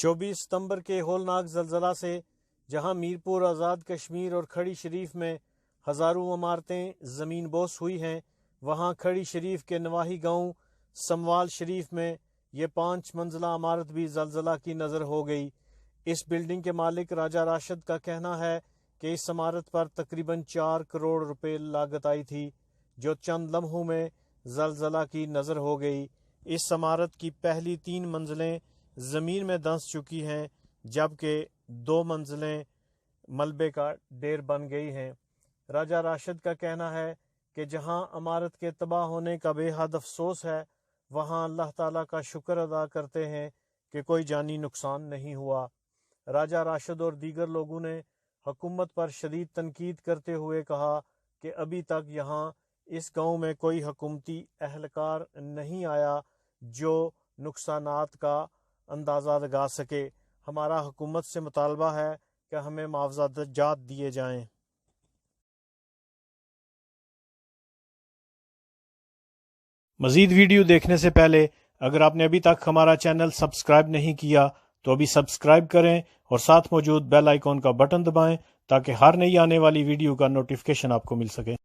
24 ستمبر کے ہولناک زلزلہ سے جہاں میرپور آزاد کشمیر اور کھڑی شریف میں ہزاروں عمارتیں زمین بوس ہوئی ہیں، وہاں کھڑی شریف کے نواحی گاؤں سموال شریف میں یہ 5 منزلہ عمارت بھی زلزلہ کی نظر ہو گئی۔ اس بلڈنگ کے مالک راجہ راشد کا کہنا ہے کہ اس عمارت پر تقریباً 4 کروڑ روپے لاگت آئی تھی، جو چند لمحوں میں زلزلہ کی نظر ہو گئی۔ اس عمارت کی پہلی 3 منزلیں زمین میں دھنس چکی ہیں، جبکہ 2 منزلیں ملبے کا ڈھیر بن گئی ہیں۔ راجہ راشد کا کہنا ہے کہ جہاں عمارت کے تباہ ہونے کا بے حد افسوس ہے، وہاں اللہ تعالیٰ کا شکر ادا کرتے ہیں کہ کوئی جانی نقصان نہیں ہوا۔ راجہ راشد اور دیگر لوگوں نے حکومت پر شدید تنقید کرتے ہوئے کہا کہ ابھی تک یہاں اس گاؤں میں کوئی حکومتی اہلکار نہیں آیا جو نقصانات کا اندازہ لگا سکے۔ ہمارا حکومت سے مطالبہ ہے کہ ہمیں معاوضہ جات دیے جائیں۔ مزید ویڈیو دیکھنے سے پہلے اگر آپ نے ابھی تک ہمارا چینل سبسکرائب نہیں کیا تو ابھی سبسکرائب کریں اور ساتھ موجود بیل آئیکن کا بٹن دبائیں تاکہ ہر نئی آنے والی ویڈیو کا نوٹیفیکیشن آپ کو مل سکے۔